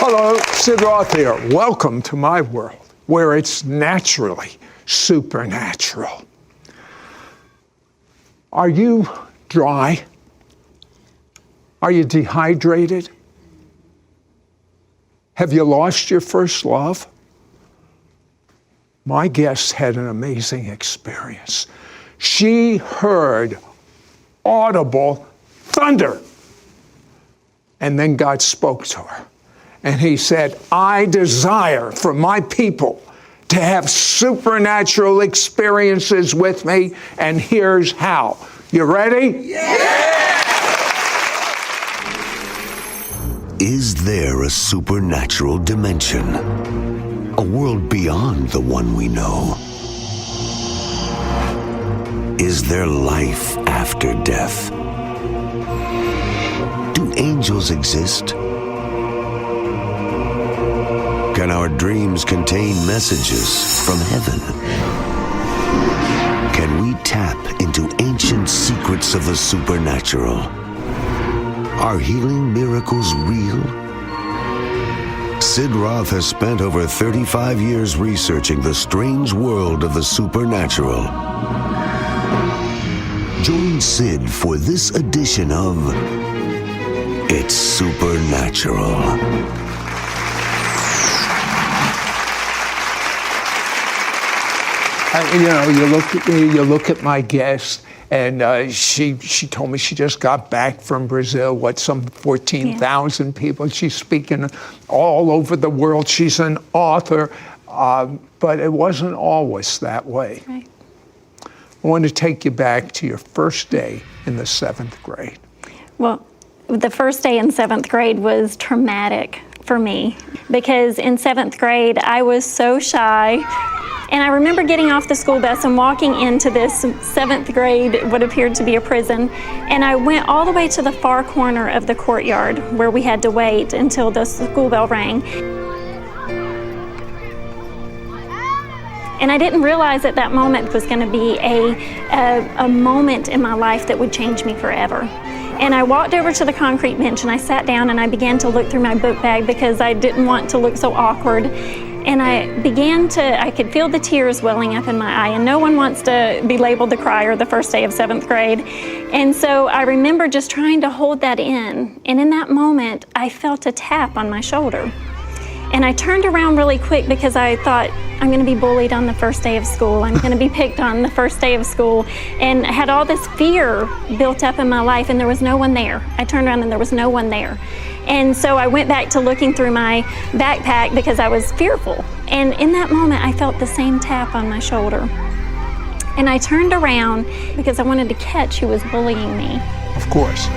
Hello, Sid Roth here. Welcome to my world, where it's naturally supernatural. Are you dry? Are you dehydrated? Have you lost your first love? My guest had an amazing experience. She heard audible thunder. And then God spoke to her. And he said, I desire for my people to have supernatural experiences with me, and here's how. You ready? Yeah! Is there a supernatural dimension? A world beyond the one we know? Is there life after death? Do angels exist? Can our dreams contain messages from heaven? Can we tap into ancient secrets of the supernatural? Are healing miracles real? Sid Roth has spent over 35 years researching the strange world of the supernatural. Join Sid for this edition of It's Supernatural. You look at my guest, and she told me she just got back from Brazil, some 14,000 people. She's speaking all over the world. She's an author, but it wasn't always that way. Right. I want to take you back to your first day in the 7th grade. Well, the first day in 7th grade was traumatic for me because in 7th grade I was so shy. And I remember getting off the school bus and walking into this 7th grade, what appeared to be a prison, and I went all the way to the far corner of the courtyard where we had to wait until the school bell rang. And I didn't realize at that moment was going to be a moment in my life that would change me forever. And I walked over to the concrete bench and I sat down and I began to look through my book bag because I didn't want to look so awkward. And I could feel the tears welling up in my eye, and no one wants to be labeled the crier the first day of 7th grade. And so I remember just trying to hold that in. And in that moment, I felt a tap on my shoulder. And I turned around really quick because I thought, I'm going to be bullied on the first day of school. I'm going to be picked on the first day of school. And I had all this fear built up in my life, and there was no one there. I turned around and there was no one there. And so I went back to looking through my backpack because I was fearful. And in that moment, I felt the same tap on my shoulder. And I turned around because I wanted to catch who was bullying me. Of course.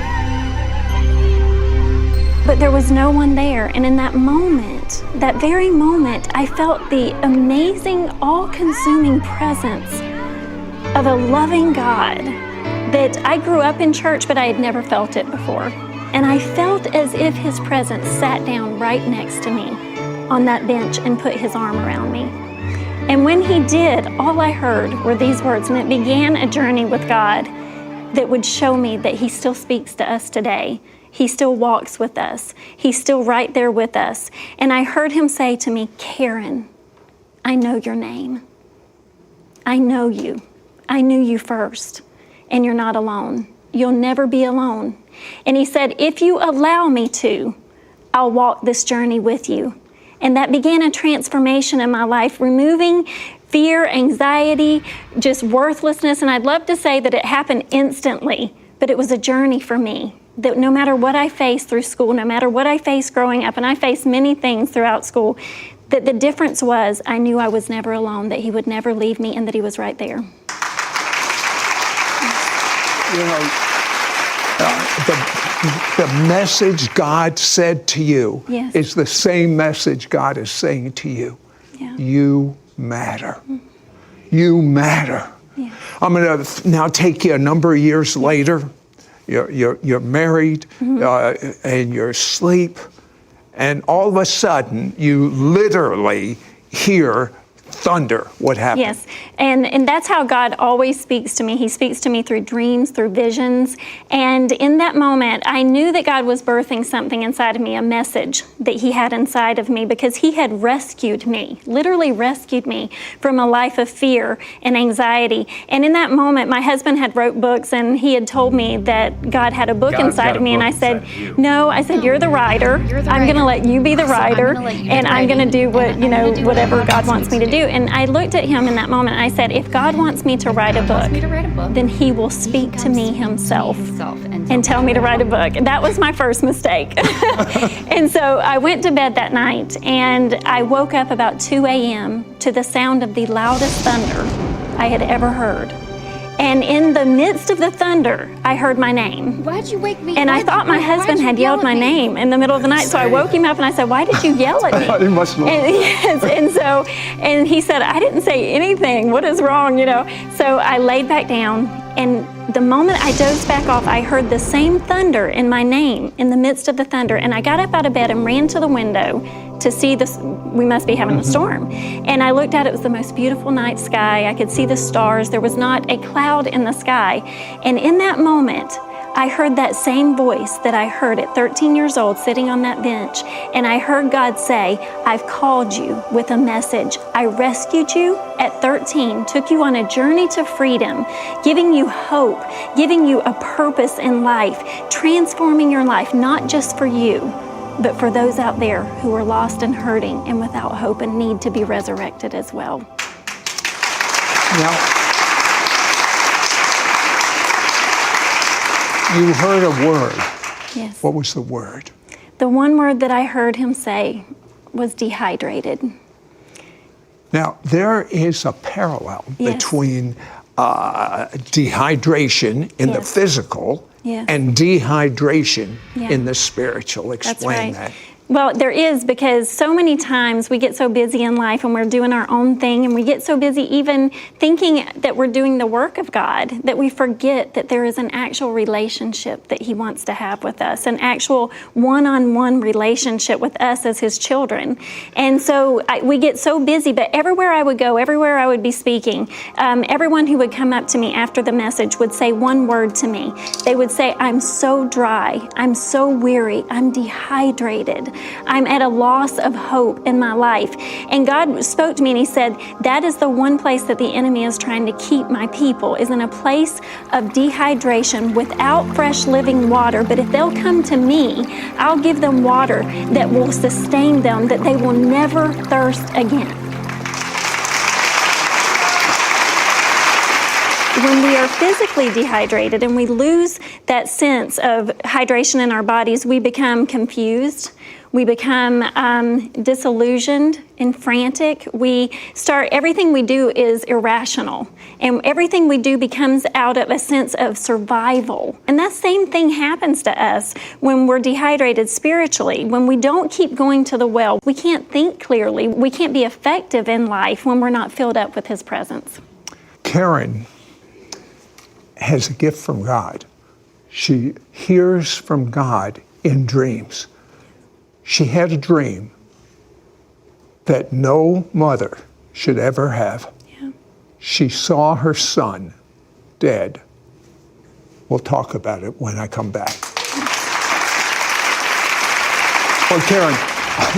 But there was no one there. And in that moment, that very moment, I felt the amazing, all-consuming presence of a loving God that I grew up in church, but I had never felt it before. And I felt as if his presence sat down right next to me on that bench and put his arm around me. And when he did, all I heard were these words, and it began a journey with God that would show me that he still speaks to us today. He still walks with us. He's still right there with us. And I heard him say to me, Karen, I know your name. I know you. I knew you first, and you're not alone. You'll never be alone. And he said, if you allow me to, I'll walk this journey with you. And that began a transformation in my life, removing fear, anxiety, just worthlessness. And I'd love to say that it happened instantly, but it was a journey for me. That no matter what I faced through school, no matter what I faced growing up, and I faced many things throughout school, that the difference was I knew I was never alone, that he would never leave me, and that he was right there. You know, the message God said to you is the same message God is saying to you. Yeah. You matter. You matter. Yeah. I'm going to now take you a number of years later. You're married, and you're asleep, and all of a sudden you literally hear thunder. What happened? Yes, and that's how God always speaks to me. He speaks to me through dreams, through visions. And in that moment, I knew that God was birthing something inside of me, a message that He had inside of me, because He had rescued me, literally rescued me from a life of fear and anxiety. And in that moment, my husband had wrote books, and he had told me that God had a book inside of me. And I said, no, I said, you're the writer. I'm going to let you be the writer, and I'm going to do whatever God wants me to do. And I looked at him in that moment, and I said, if God wants me to write a book, then He will speak to me Himself and tell me to write a book. That was my first mistake. And so I went to bed that night, and I woke up about 2 a.m. to the sound of the loudest thunder I had ever heard. And in the midst of the thunder, I heard my name. Why'd you wake me? And I thought my husband had yelled my name in the middle of the night. So I woke him up and I said, why did you yell at me? He must know. And he said, I didn't say anything. What is wrong? So I laid back down, and the moment I dozed back off, I heard the same thunder in my name in the midst of the thunder. And I got up out of bed and ran to the window to see this. We must be having a storm. And I looked out, it was the most beautiful night sky. I could see the stars. There was not a cloud in the sky. And in that moment, I heard that same voice that I heard at 13 years old sitting on that bench. And I heard God say, I've called you with a message. I rescued you at 13, took you on a journey to freedom, giving you hope, giving you a purpose in life, transforming your life, not just for you, but for those out there who are lost and hurting and without hope and need to be resurrected as well. Now, you heard a word. Yes. What was the word? The one word that I heard Him say was dehydrated. Now, there is a parallel Yes. between dehydration in the Yes. physical Yes. and dehydration Yeah. in the spiritual. Explain that. Well, there is, because so many times we get so busy in life and we're doing our own thing, and we get so busy even thinking that we're doing the work of God, that we forget that there is an actual relationship that He wants to have with us, an actual one-on-one relationship with us as His children. And so we get so busy, but everywhere I would go, everywhere I would be speaking, everyone who would come up to me after the message would say one word to me. They would say, I'm so dry, I'm so weary, I'm dehydrated. I'm at a loss of hope in my life. And God spoke to me and He said, that is the one place that the enemy is trying to keep my people, is in a place of dehydration without fresh living water. But if they'll come to me, I'll give them water that will sustain them, that they will never thirst again. When we are physically dehydrated and we lose that sense of hydration in our bodies, we become confused. We become disillusioned and frantic. Everything we do is irrational. And everything we do becomes out of a sense of survival. And that same thing happens to us when we're dehydrated spiritually. When we don't keep going to the well, we can't think clearly. We can't be effective in life when we're not filled up with His presence. Karen has a gift from God. She hears from God in dreams. She had a dream that no mother should ever have. Yeah. She saw her son dead. We'll talk about it when I come back. Well, Karen,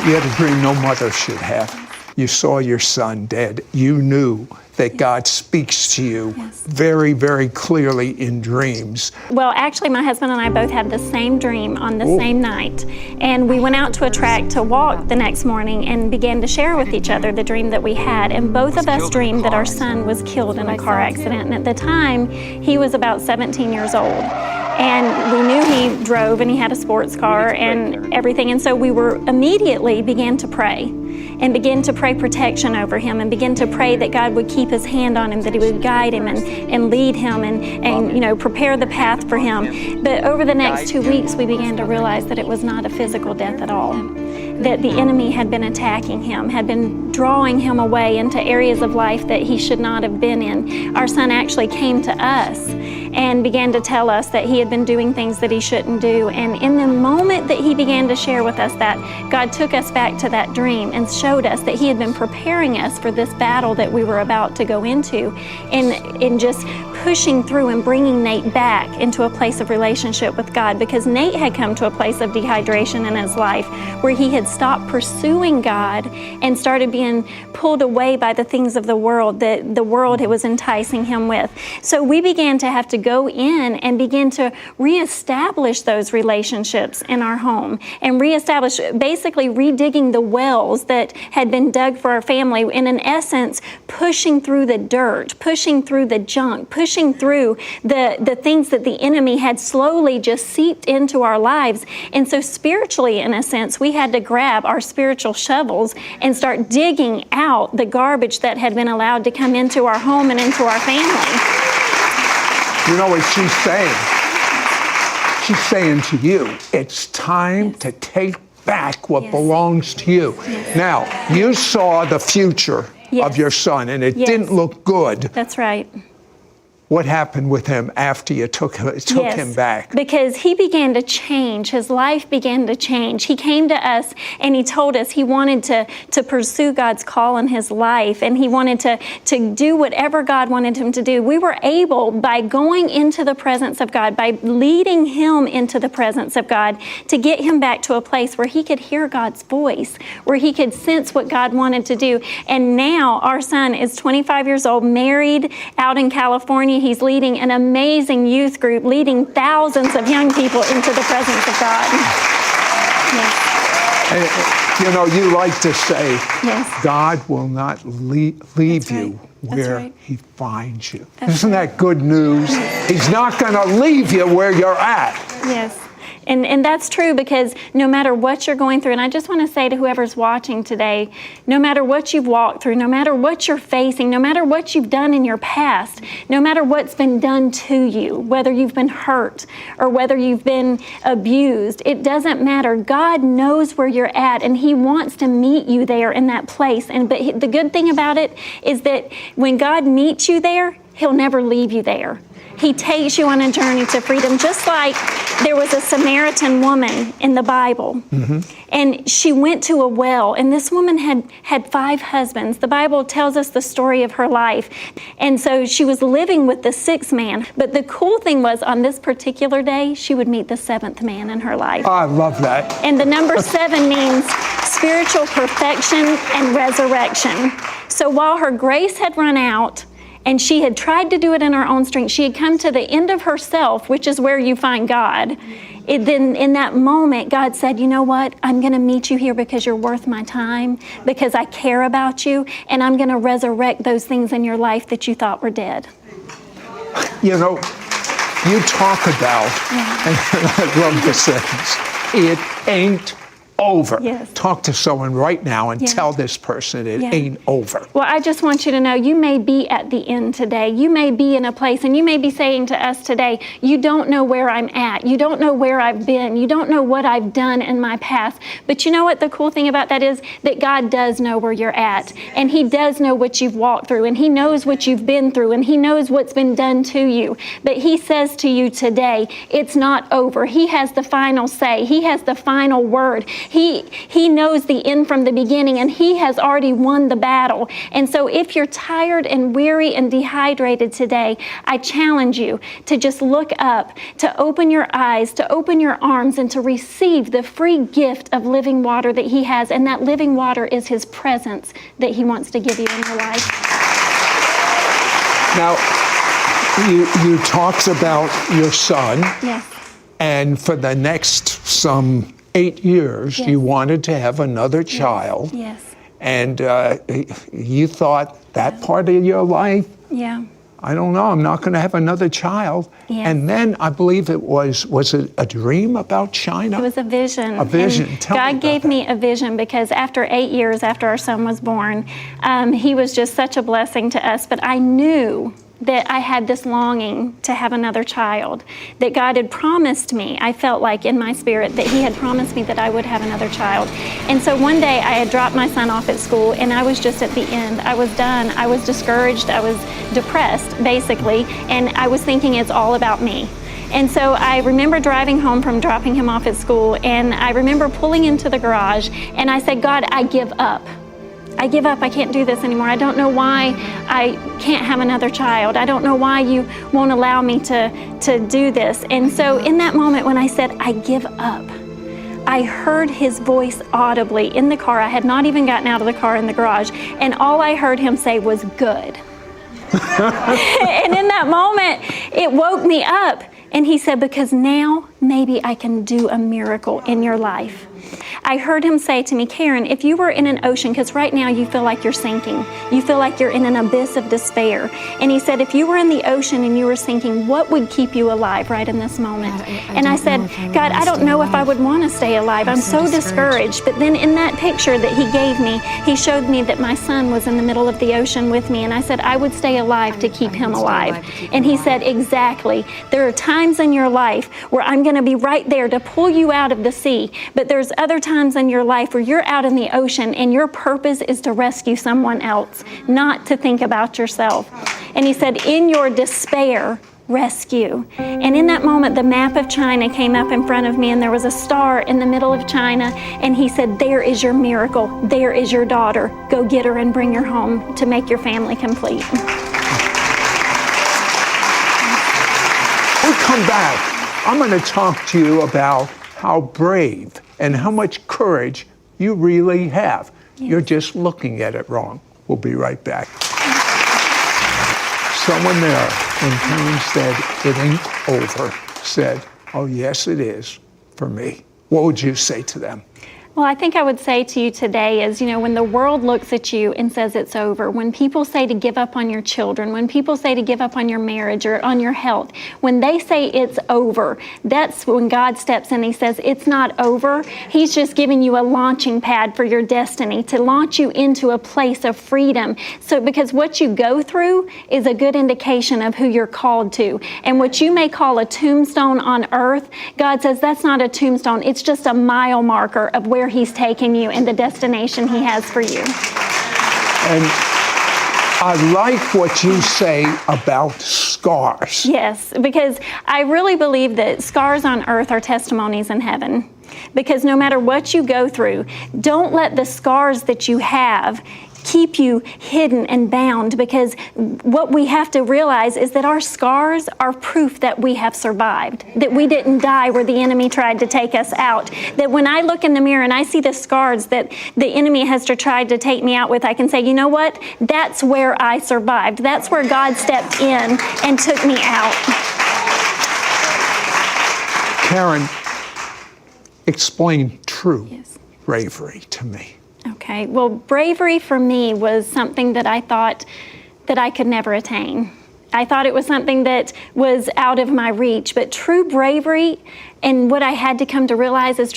you had a dream no mother should have. You saw your son dead. You knew that God speaks to you very, very clearly in dreams. Well, actually, my husband and I both had the same dream on the same night. And we went out to a track to walk the next morning and began to share with each other the dream that we had. And both of us dreamed that our son was killed in a car accident. And at the time, he was about 17 years old. And we knew he drove and he had a sports car and everything. And so we immediately began to pray and begin to pray protection over him and begin to pray that God would keep His hand on him, that He would guide him and lead him and prepare the path for him. But over the next 2 weeks, we began to realize that it was not a physical death at all, that the enemy had been attacking him, had been drawing him away into areas of life that he should not have been in. Our son actually came to us and began to tell us that he had been doing things that he shouldn't do. And in the moment that he began to share with us that, God took us back to that dream and showed us that He had been preparing us for this battle that we were about to go into, in just pushing through and bringing Nate back into a place of relationship with God, because Nate had come to a place of dehydration in his life where he had stopped pursuing God and started being pulled away by the things of the world that the world was enticing him with. So we began to have to go in and begin to reestablish those relationships in our home and reestablish, basically redigging the wells that had been dug for our family, and in essence pushing through the dirt, pushing through the junk, pushing through the things that the enemy had slowly just seeped into our lives. And so spiritually, in a sense, we had to grab our spiritual shovels and start digging out the garbage that had been allowed to come into our home and into our family. You know what she's saying? She's saying to you, it's time to take back what belongs to you. Yes. Now, you saw the future of your son, and it didn't look good. That's right. What happened with him after you took him back? Because he began to change. His life began to change. He came to us and he told us he wanted to pursue God's call in his life, and he wanted to do whatever God wanted him to do. We were able, by going into the presence of God, by leading him into the presence of God, to get him back to a place where he could hear God's voice, where he could sense what God wanted to do. And now our son is 25 years old, married, out in California. He's leading an amazing youth group, leading thousands of young people into the presence of God. Yes. And, you know, you like to say, God will not leave you where He finds you. Isn't that good news? He's not going to leave you where you're at. Yes. And that's true, because no matter what you're going through, and I just want to say to whoever's watching today, no matter what you've walked through, no matter what you're facing, no matter what you've done in your past, no matter what's been done to you, whether you've been hurt or whether you've been abused, it doesn't matter. God knows where you're at, and He wants to meet you there in that place. But the good thing about it is that when God meets you there, He'll never leave you there. He takes you on a journey to freedom, just like there was a Samaritan woman in the Bible. And she went to a well, and this woman had 5 husbands. The Bible tells us the story of her life. And so she was living with the 6th man. But the cool thing was, on this particular day, she would meet the 7th man in her life. I love that. And the number 7 means spiritual perfection and resurrection. So while her grace had run out, and she had tried to do it in her own strength, she had come to the end of herself, which is where you find God. Then in that moment, God said, you know what? I'm going to meet you here because you're worth my time, because I care about you, and I'm going to resurrect those things in your life that you thought were dead. You know, you talk about, and I love this sentence, it ain't over. Yes. Talk to someone right now and tell this person it ain't over. Well, I just want you to know, you may be at the end today. You may be in a place, and you may be saying to us today, you don't know where I'm at. You don't know where I've been. You don't know what I've done in my past. But you know what the cool thing about that is? That God does know where you're at, and He does know what you've walked through, and He knows what you've been through, and He knows what's been done to you. But He says to you today, it's not over. He has the final say. He has the final word. He knows the end from the beginning, and He has already won the battle. And so if you're tired and weary and dehydrated today, I challenge you to just look up, to open your eyes, to open your arms, and to receive the free gift of living water that He has. And that living water is His presence that He wants to give you in your life. Now, you talked about your son. Yes. And for the next some 8 years, you wanted to have another child. Yes. And you thought that part of your life, I don't know, I'm not going to have another child. Yes. And then I believe it was it a dream about China? It was a vision. A vision. And Tell me God about gave that. me a vision, because after 8 years after our son was born, he was just such a blessing to us. But I knew that I had this longing to have another child, that God had promised me. I felt like in my spirit that He had promised me that I would have another child. And so one day I had dropped my son off at school, and I was just at the end. I was done. I was discouraged. I was depressed, basically, and I was thinking it's all about me. And so I remember driving home from dropping him off at school, and I remember pulling into the garage, and I said, God, I give up. I give up. I can't do this anymore. I don't know why I can't have another child. I don't know why you won't allow me to do this. And so in that moment when I said, I give up, I heard his voice audibly in the car. I had not even gotten out of the car in the garage. And all I heard him say was, good. And in that moment, it woke me up. And he said, because now maybe I can do a miracle in your life. I heard him say to me, Karen, if you were in an ocean, because right now you feel like you're sinking, you feel like you're in an abyss of despair. And he said, if you were in the ocean and you were sinking, what would keep you alive right in this moment? And I said, God, I don't know if I would want to stay alive. I'm so discouraged. But then in that picture that he gave me, he showed me that my son was in the middle of the ocean with me. And I said, I would stay alive to keep him alive. And he said, exactly. There are times in your life where I'm going to be right there to pull you out of the sea. But there's other times in your life where you're out in the ocean and your purpose is to rescue someone else, not to think about yourself. And he said, in your despair, rescue. And in that moment, the map of China came up in front of me, and there was a star in the middle of China. And he said, there is your miracle. There is your daughter. Go get her and bring her home to make your family complete. When we come back, I'm going to talk to you about how brave and how much courage you really have. Yes. You're just looking at it wrong. We'll be right back. Someone there, when Karen said, it ain't over, said, oh yes it is for me. What would you say to them? Well, I think I would say to you today is, when the world looks at you and says it's over, when people say to give up on your children, when people say to give up on your marriage or on your health, when they say it's over, that's when God steps in and he says, it's not over. He's just giving you a launching pad for your destiny to launch you into a place of freedom. So, because what you go through is a good indication of who you're called to. And what you may call a tombstone on earth, God says that's not a tombstone. It's just a mile marker of where he's taking you and the destination he has for you. And I like what you say about scars. Yes, because I really believe that scars on earth are testimonies in heaven. Because no matter what you go through, don't let the scars that you have keep you hidden and bound, because what we have to realize is that our scars are proof that we have survived, that we didn't die where the enemy tried to take us out. That when I look in the mirror and I see the scars that the enemy has tried to take me out with, I can say, you know what? That's where I survived. That's where God stepped in and took me out. Karen, explain true bravery to me. Okay, well, bravery for me was something that I thought that I could never attain. I thought it was something that was out of my reach, but true bravery, and what I had to come to realize is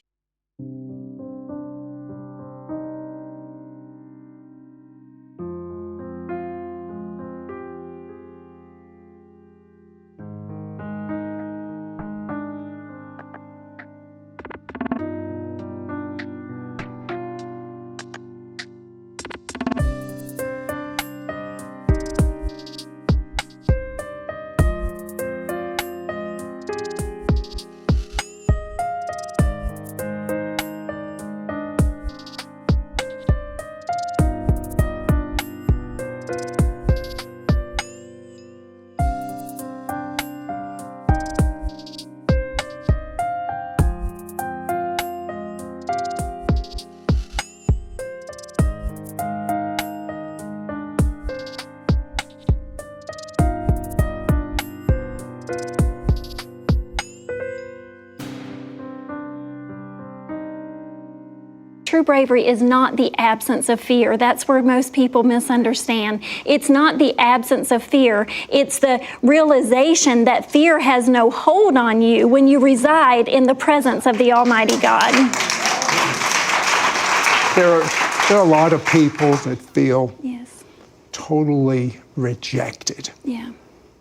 true bravery is not the absence of fear. That's where most people misunderstand. It's not the absence of fear. It's the realization that fear has no hold on you when you reside in the presence of the Almighty God. There are a lot of people that feel totally rejected. Yeah.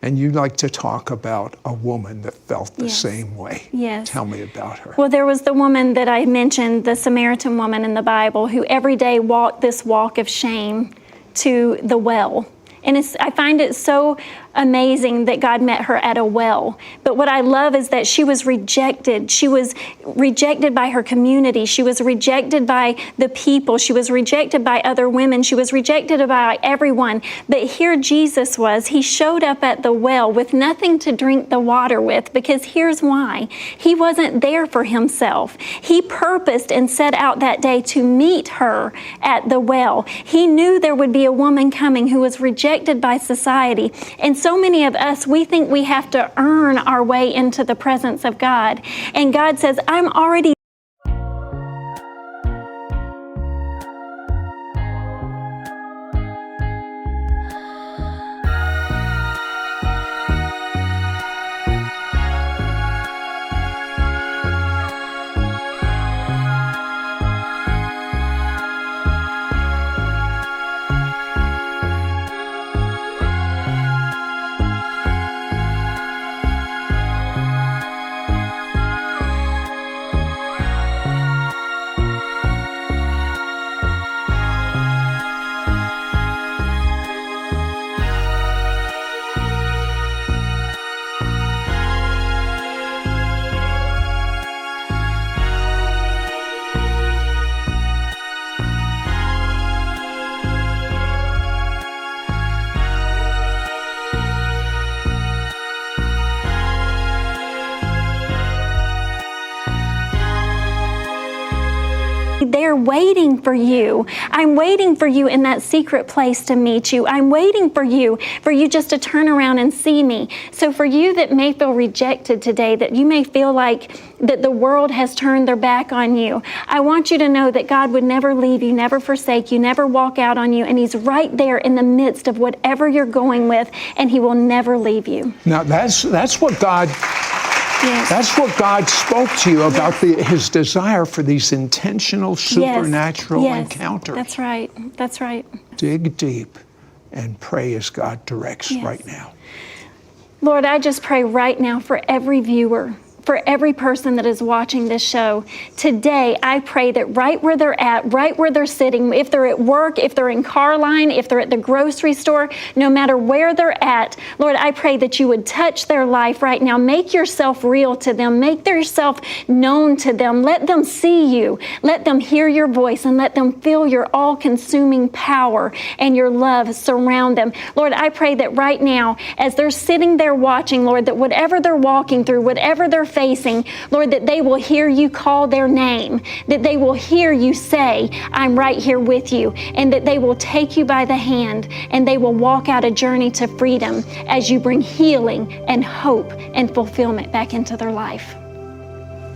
And you like to talk about a woman that felt the same way. Yes. Tell me about her. Well, there was the woman that I mentioned, the Samaritan woman in the Bible, who every day walked this walk of shame to the well. And I find it so amazing that God met her at a well. But what I love is that she was rejected. She was rejected by her community. She was rejected by the people. She was rejected by other women. She was rejected by everyone. But here Jesus was. He showed up at the well with nothing to drink the water with, because here's why. He wasn't there for himself. He purposed and set out that day to meet her at the well. He knew there would be a woman coming who was rejected by society. And so many of us, we think we have to earn our way into the presence of God. And God says, I'm already there waiting for you. I'm waiting for you in that secret place to meet you. I'm waiting for you just to turn around and see me. So for you that may feel rejected today, that you may feel like that the world has turned their back on you, I want you to know that God would never leave you, never forsake you, never walk out on you, and He's right there in the midst of whatever you're going with, and He will never leave you. Now that's what God. Yes. That's what God spoke to you about, His desire for these intentional supernatural encounters. That's right. That's right. Dig deep and pray as God directs right now. Lord, I just pray right now for every viewer, for every person that is watching this show. Today, I pray that right where they're at, right where they're sitting, if they're at work, if they're in car line, if they're at the grocery store, no matter where they're at, Lord, I pray that you would touch their life right now. Make yourself real to them. Make yourself known to them. Let them see you. Let them hear your voice, and let them feel your all-consuming power and your love surround them. Lord, I pray that right now, as they're sitting there watching, Lord, that whatever they're walking through, whatever they're facing, Lord, that they will hear you call their name, that they will hear you say, I'm right here with you, and that they will take you by the hand, and they will walk out a journey to freedom as you bring healing and hope and fulfillment back into their life.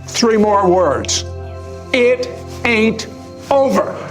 3 more words. It ain't over.